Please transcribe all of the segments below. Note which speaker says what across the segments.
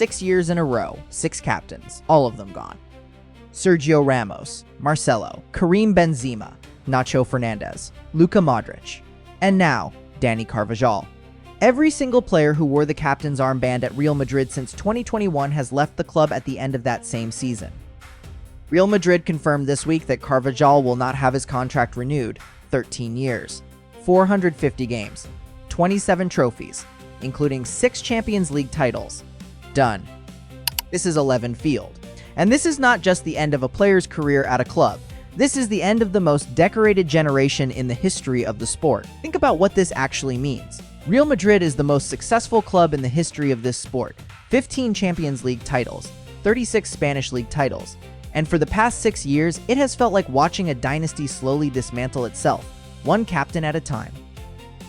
Speaker 1: 6 years in a row, 6 captains, all of them gone. Sergio Ramos, Marcelo, Karim Benzema, Nacho Fernandez, Luka Modrić, and now Dani Carvajal. Every single player who wore the captain's armband at Real Madrid since 2021 has left the club at the end of that same season. Real Madrid confirmed this week that Carvajal will not have his contract renewed, 13 years, 450 games, 27 trophies, including 6 Champions League titles. Done. This is 11 field. And this is not just the end of a player's career at a club. This is the end of the most decorated generation in the history of the sport. Think about what this actually means. Real Madrid is the most successful club in the history of this sport. 15 Champions League titles, 36 Spanish League titles, and for the past 6 years, it has felt like watching a dynasty slowly dismantle itself, one captain at a time.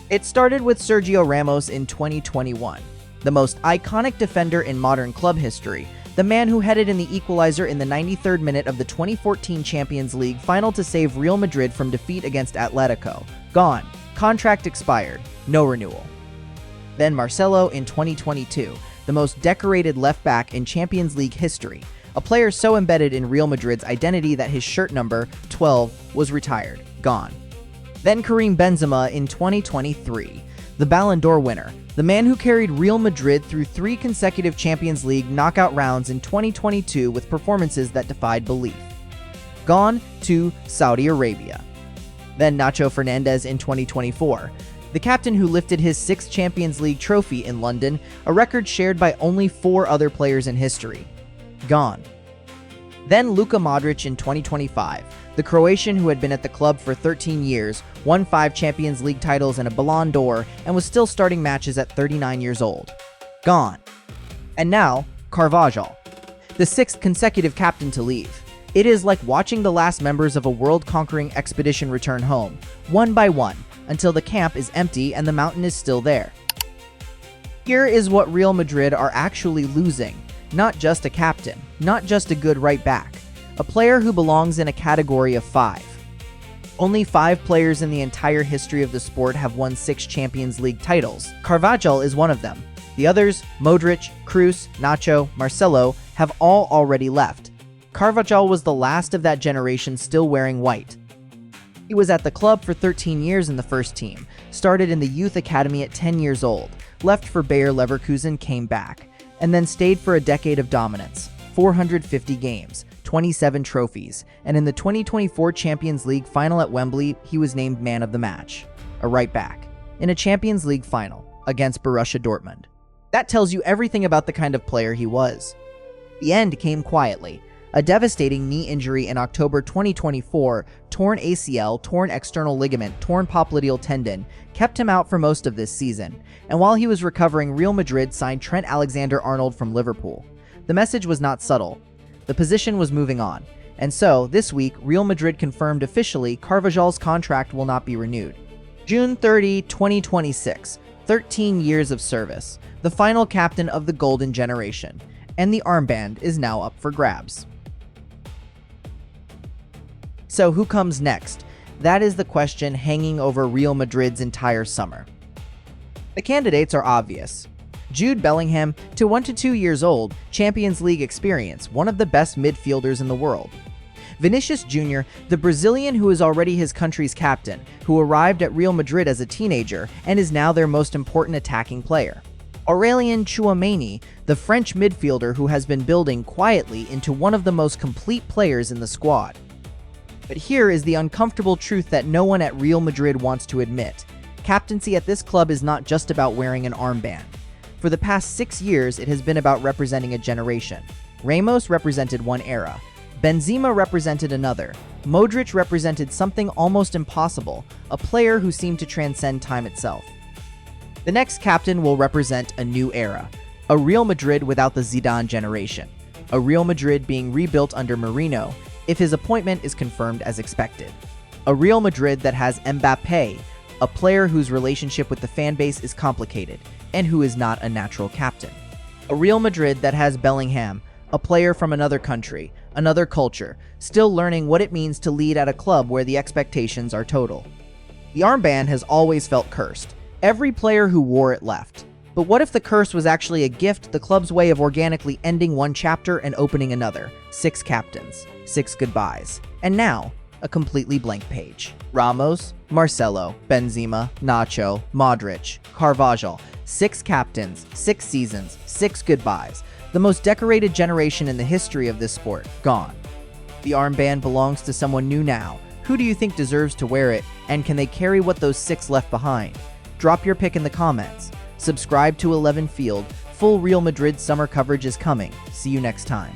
Speaker 1: It started with Sergio Ramos in 2021, the most iconic defender in modern club history, the man who headed in the equalizer in the 93rd minute of the 2014 Champions League final to save Real Madrid from defeat against Atletico. Gone. Contract expired. No renewal. Then Marcelo in 2022, the most decorated left-back in Champions League history, a player so embedded in Real Madrid's identity that his shirt number, 12, was retired. Gone. Then Karim Benzema in 2023, the Ballon d'Or winner, the man who carried Real Madrid through 3 consecutive Champions League knockout rounds in 2022 with performances that defied belief. Gone to Saudi Arabia. Then Nacho Fernandez in 2024, the captain who lifted his 6th Champions League trophy in London, a record shared by only 4 other players in history. Gone. Then Luka Modrić in 2025, the Croatian who had been at the club for 13 years, won 5 Champions League titles and a Ballon d'Or, and was still starting matches at 39 years old. Gone. And now, Carvajal, the 6th consecutive captain to leave. It is like watching the last members of a world-conquering expedition return home, one by one, until the camp is empty and the mountain is still there. Here is what Real Madrid are actually losing. Not just a captain, not just a good right back, a player who belongs in a category of 5. Only 5 players in the entire history of the sport have won 6 Champions League titles. Carvajal is one of them. The others, Modrić, Kroos, Nacho, Marcelo, have all already left. Carvajal was the last of that generation still wearing white. He was at the club for 13 years in the first team, started in the youth academy at 10 years old, left for Bayer Leverkusen, came back, and then stayed for a decade of dominance, 450 games, 27 trophies, and in the 2024 Champions League final at Wembley, he was named man of the match, a right back, in a Champions League final against Borussia Dortmund. That tells you everything about the kind of player he was. The end came quietly. A devastating knee injury in October 2024, torn ACL, torn external ligament, torn popliteal tendon, kept him out for most of this season, and while he was recovering, Real Madrid signed Trent Alexander-Arnold from Liverpool. The message was not subtle. The position was moving on, and so, this week, Real Madrid confirmed officially Carvajal's contract will not be renewed. June 30, 2026, 13 years of service, the final captain of the golden generation, and the armband is now up for grabs. So who comes next? That is the question hanging over Real Madrid's entire summer. The candidates are obvious. Jude Bellingham, 1 to 2 years old, Champions League experience, one of the best midfielders in the world. Vinicius Jr., the Brazilian who is already his country's captain, who arrived at Real Madrid as a teenager and is now their most important attacking player. Aurélien Tchouameni, the French midfielder who has been building quietly into one of the most complete players in the squad. But here is the uncomfortable truth that no one at Real Madrid wants to admit. Captaincy at this club is not just about wearing an armband. For the past 6 years, it has been about representing a generation. Ramos represented one era. Benzema represented another. Modrić represented something almost impossible, a player who seemed to transcend time itself. The next captain will represent a new era, a Real Madrid without the Zidane generation, a Real Madrid being rebuilt under Mourinho, if his appointment is confirmed as expected. A Real Madrid that has Mbappé, a player whose relationship with the fan base is complicated, and who is not a natural captain. A Real Madrid that has Bellingham, a player from another country, another culture, still learning what it means to lead at a club where the expectations are total. The armband has always felt cursed. Every player who wore it left. But what if the curse was actually a gift, the club's way of organically ending one chapter and opening another? 6 captains, 6 goodbyes. And now, a completely blank page. Ramos, Marcelo, Benzema, Nacho, Modrić, Carvajal. 6 captains, 6 seasons, 6 goodbyes. The most decorated generation in the history of this sport, gone. The armband belongs to someone new now. Who do you think deserves to wear it, and can they carry what those 6 left behind? Drop your pick in the comments. Subscribe to 11 Field. Full Real Madrid summer coverage is coming. See you next time.